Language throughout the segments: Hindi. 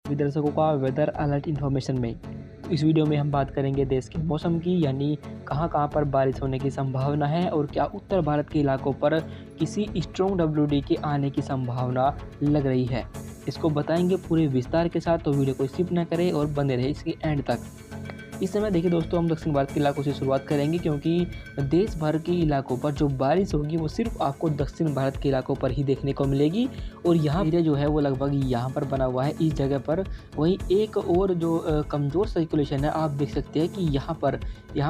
सभी दर्शकों का वेदर अलर्ट इन्फॉर्मेशन में। इस वीडियो में हम बात करेंगे देश के मौसम की, यानी कहां-कहां पर बारिश होने की संभावना है और क्या उत्तर भारत के इलाकों पर किसी स्ट्रॉन्ग डब्ल्यूडी के आने की संभावना लग रही है। इसको बताएंगे पूरे विस्तार के साथ, तो वीडियो को स्किप ना करें और बने रहे इसके एंड तक। इस समय देखिए दोस्तों, हम दक्षिण भारत के इलाकों से शुरुआत करेंगे क्योंकि देश भर के इलाकों पर जो बारिश होगी वो सिर्फ आपको दक्षिण भारत के इलाकों पर ही देखने को मिलेगी। और यहाँ एरिया जो है वो लगभग यहाँ पर बना हुआ है, इस जगह पर। वहीं एक और जो कमज़ोर सर्कुलेशन है, आप देख सकते हैं कि यहाँ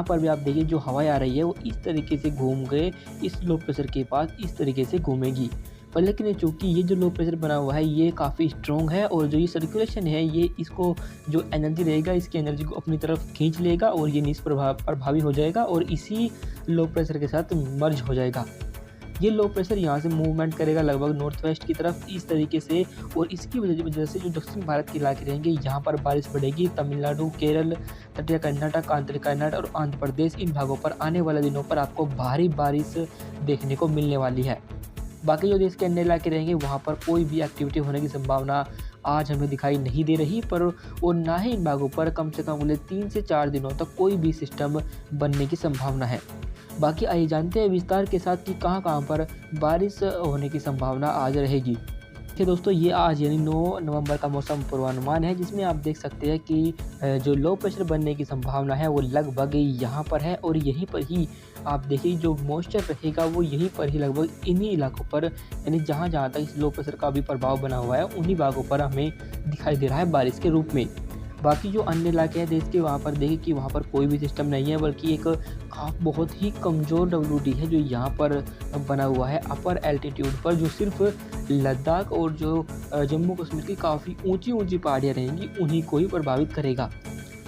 पर भी आप देखिए जो हवाएं आ रही है वो इस तरीके से घूम गए इस लो प्रेशर के पास, इस तरीके से घूमेगी। पर लेकिन चूँकि ये जो लो प्रेशर बना हुआ है ये काफ़ी स्ट्रॉन्ग है, और जो ये सर्कुलेशन है ये इसको जो एनर्जी रहेगा इसकी एनर्जी को अपनी तरफ खींच लेगा और ये प्रभावी हो जाएगा और इसी लो प्रेशर के साथ मर्ज हो जाएगा। ये लो प्रेशर यहाँ से मूवमेंट करेगा लगभग नॉर्थ वेस्ट की तरफ इस तरीके से, और इसकी वजह से जो दक्षिण भारत के इलाके रहेंगे यहाँ पर बारिश बढ़ेगी। तमिलनाडु, केरल, तटीय कर्नाटक, आंतरिक कर्नाटक और आंध्र प्रदेश, इन भागों पर आने वाले दिनों पर आपको भारी बारिश देखने को मिलने वाली है। बाकी जो देश के अन्य इलाके रहेंगे वहाँ पर कोई भी एक्टिविटी होने की संभावना आज हमें दिखाई नहीं दे रही, पर और ना ही इन भागों पर कम से कम अगले 3 से 4 दिनों तक कोई भी सिस्टम बनने की संभावना है। बाकी आइए जानते हैं विस्तार के साथ कि कहाँ पर बारिश होने की संभावना आज रहेगी। देखिए दोस्तों, ये आज यानी 9 नवंबर का मौसम पूर्वानुमान है, जिसमें आप देख सकते हैं कि जो लो प्रेशर बनने की संभावना है वो लगभग यहाँ पर है, और यहीं पर ही आप देखिए जो मॉइस्चर रहेगा वो यहीं पर ही लगभग इन्हीं इलाकों पर, यानी जहाँ तक इस लो प्रेशर का भी प्रभाव बना हुआ है उन्हीं भागों पर हमें दिखाई दे रहा है बारिश के रूप में। बाकी जो अन्य इलाके हैं देश के, वहाँ पर देखिए कि वहाँ पर कोई भी सिस्टम नहीं है, बल्कि एक बहुत ही कमज़ोर डब्ल्यूडी है जो यहाँ पर बना हुआ है अपर एल्टीट्यूड पर, जो सिर्फ लद्दाख और जो जम्मू कश्मीर की काफ़ी ऊंची पहाड़ियाँ रहेंगी उन्हीं को ही प्रभावित करेगा।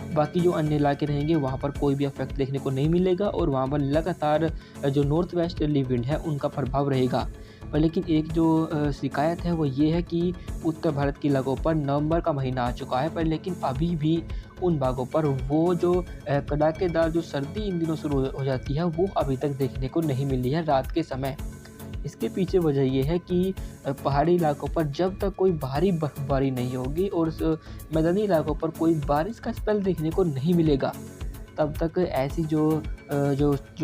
बाकी जो अन्य इलाके रहेंगे वहाँ पर कोई भी इफेक्ट देखने को नहीं मिलेगा, और वहाँ पर लगातार जो नॉर्थ वेस्टर्ली विंड है उनका प्रभाव रहेगा। पर लेकिन एक जो शिकायत है वो ये है कि उत्तर भारत के इलाकों पर नवंबर का महीना आ चुका है, पर लेकिन अभी भी उन भागों पर वो जो कड़ाकेदार जो सर्दी इन दिनों शुरू हो जाती है वो अभी तक देखने को नहीं मिली है रात के समय। इसके पीछे वजह ये है कि पहाड़ी इलाकों पर जब तक कोई भारी बर्फबारी नहीं होगी और मैदानी इलाकों पर कोई बारिश का स्पेल देखने को नहीं मिलेगा, तब तक ऐसी जो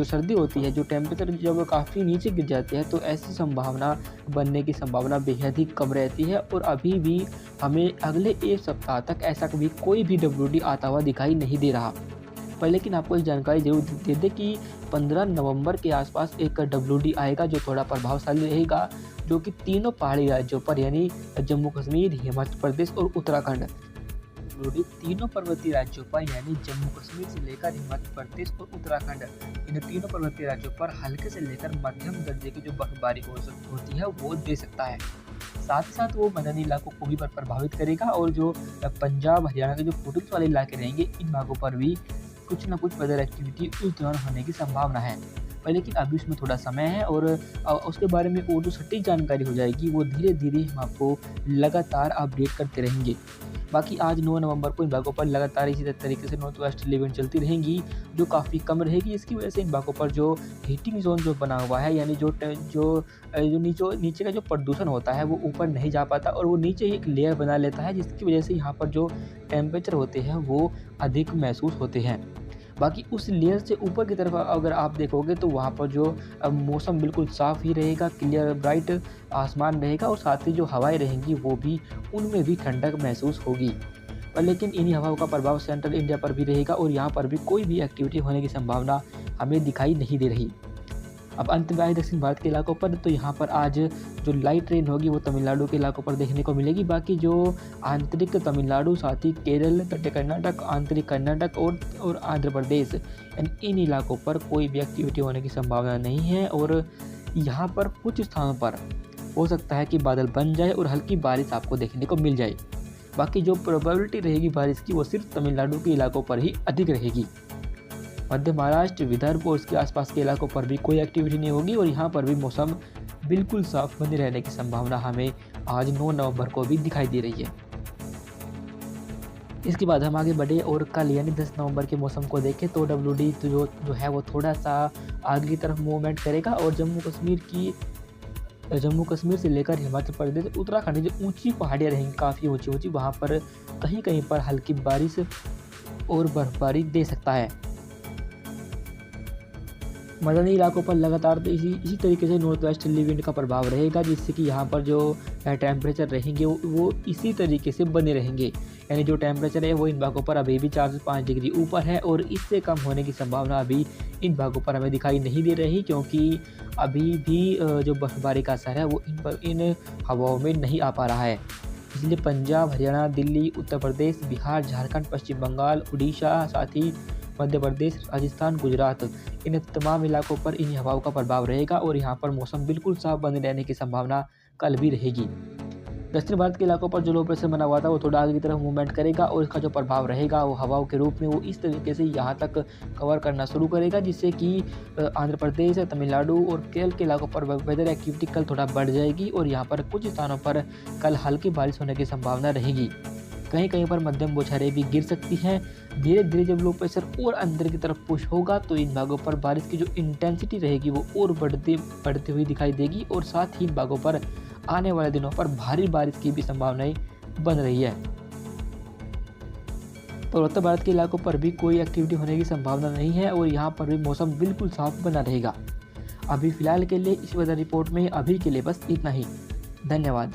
सर्दी होती है, जो टेम्परेचर जब काफ़ी नीचे गिर जाते हैं, तो ऐसी संभावना बनने की संभावना बेहद ही कम रहती है। और अभी भी हमें अगले 1 सप्ताह तक ऐसा कभी कोई भी डब्ल्यूडी आता हुआ दिखाई नहीं दे रहा। पर लेकिन आपको एक जानकारी जरूर दे दें कि 15 नवंबर के आसपास एक डब्ल्यूडी आएगा जो थोड़ा प्रभावशाली रहेगा, जो कि तीनों पहाड़ी राज्यों पर यानी जम्मू कश्मीर, हिमाचल प्रदेश और उत्तराखंड, तीनों पर्वतीय राज्यों पर यानी जम्मू कश्मीर से लेकर हिमाचल प्रदेश और उत्तराखंड, इन तीनों पर्वतीय राज्यों पर हल्के से लेकर मध्यम दर्जे की जो बर्फबारी होती है वो दे सकता है। साथ ही साथ वो मैदानी इलाकों को भी प्रभावित करेगा, और जो पंजाब, हरियाणा के जो फुटहिल्स वाले इलाके रहेंगे इन भागों पर भी कुछ ना कुछ वेदर एक्टिविटी उस दौरान होने की संभावना है। पर लेकिन अभी उसमें थोड़ा समय है, और उसके बारे में और जो सटीक जानकारी हो जाएगी वो धीरे धीरे हम आपको लगातार अपडेट करते रहेंगे। बाकी आज 9 नवंबर को इन भागों पर लगातार इसी तरीके से नॉर्थ वेस्टर्ली विंड चलती रहेंगी, जो काफ़ी कम रहेगी। इसकी वजह से इन भागों पर जो हीटिंग जोन जो बना हुआ है, यानी जो नीचे का जो प्रदूषण होता है वो ऊपर नहीं जा पाता, और वो नीचे ही एक लेयर बना लेता है, जिसकी वजह से यहाँ पर जो टेम्परेचर होते हैं वो अधिक महसूस होते हैं। बाकी उस लेयर से ऊपर की तरफ अगर आप देखोगे तो वहाँ पर जो मौसम बिल्कुल साफ़ ही रहेगा, क्लियर ब्राइट आसमान रहेगा, और साथ ही जो हवाएं रहेंगी वो भी उनमें भी ठंडक महसूस होगी। पर लेकिन इन्हीं हवाओं का प्रभाव सेंट्रल इंडिया पर भी रहेगा, और यहाँ पर भी कोई भी एक्टिविटी होने की संभावना हमें दिखाई नहीं दे रही। अब अंत में आए दक्षिण भारत के इलाकों पर, तो यहाँ पर आज जो लाइट रेन होगी वो तमिलनाडु के इलाकों पर देखने को मिलेगी। बाकी जो आंतरिक तमिलनाडु, साथ ही केरल, तटीय कर्नाटक, आंतरिक कर्नाटक और आंध्र प्रदेश, इन इलाकों पर कोई भी एक्टिविटी होने की संभावना नहीं है, और यहाँ पर कुछ स्थानों पर हो सकता है कि बादल बन जाए और हल्की बारिश आपको देखने को मिल जाए। बाकी जो प्रोबेबिलिटी रहेगी बारिश की वो सिर्फ तमिलनाडु के इलाकों पर ही अधिक रहेगी। मध्य महाराष्ट्र, विदर्भ और उसके आसपास के इलाकों पर भी कोई एक्टिविटी नहीं होगी, और यहाँ पर भी मौसम बिल्कुल साफ बने रहने की संभावना हमें आज 9 नवंबर को भी दिखाई दे रही है। इसके बाद हम आगे बढ़े और कल यानी 10 नवंबर के मौसम को देखें, तो डब्ल्यूडी जो है वो थोड़ा सा आगे की तरफ मूवमेंट करेगा, और जम्मू कश्मीर की जम्मू कश्मीर से लेकर हिमाचल प्रदेश, उत्तराखंड की जो ऊंची पहाड़ियाँ रहेंगी काफ़ी ऊंची वहाँ पर कहीं कहीं पर हल्की बारिश और बर्फबारी दे सकता है। मैदानी इलाकों पर लगातार इसी तरीके से नॉर्थ वेस्टर्ली विंड का प्रभाव रहेगा, जिससे कि यहाँ पर जो टेम्परेचर रहेंगे वो इसी तरीके से बने रहेंगे। यानी जो टेम्परेचर है वो इन भागों पर अभी भी 4 से 5 डिग्री ऊपर है और इससे कम होने की संभावना अभी इन भागों पर हमें दिखाई नहीं दे रही, क्योंकि अभी भी जो बर्फबारी का असर है वो इन हवाओं में नहीं आ पा रहा है। इसलिए पंजाब, हरियाणा, दिल्ली, उत्तर प्रदेश, बिहार, झारखंड, पश्चिम बंगाल, उड़ीसा, साथ ही मध्य प्रदेश, राजस्थान, गुजरात, इन तमाम इलाकों पर इन हवाओं का प्रभाव रहेगा और यहाँ पर मौसम बिल्कुल साफ बने रहने की संभावना कल भी रहेगी। दक्षिण भारत के इलाकों पर जो लो प्रेशर बना हुआ था वो थोड़ा आगे की तरफ मूवमेंट करेगा और इसका जो प्रभाव रहेगा वो हवाओं के रूप में वो इस तरीके से यहाँ तक कवर करना शुरू करेगा, जिससे कि आंध्र प्रदेश, तमिलनाडु और केरल के इलाकों पर वेदर एक्टिविटी कल थोड़ा बढ़ जाएगी और यहाँ पर कुछ स्थानों पर कल हल्की बारिश होने की संभावना रहेगी। कहीं कहीं पर मध्यम बौछारें भी गिर सकती हैं। धीरे धीरे जब लो प्रेशर और अंदर की तरफ पुश होगा तो इन भागों पर बारिश की जो इंटेंसिटी रहेगी वो और बढ़ती हुई दिखाई देगी और साथ ही इन भागों पर आने वाले दिनों पर भारी बारिश की भी संभावनाएं बन रही है। पूर्वोत्तर भारत के इलाकों पर भी कोई एक्टिविटी होने की संभावना नहीं है और यहाँ पर भी मौसम बिल्कुल साफ बना रहेगा। अभी फिलहाल के लिए इस वेदर रिपोर्ट में अभी के लिए बस इतना ही। धन्यवाद।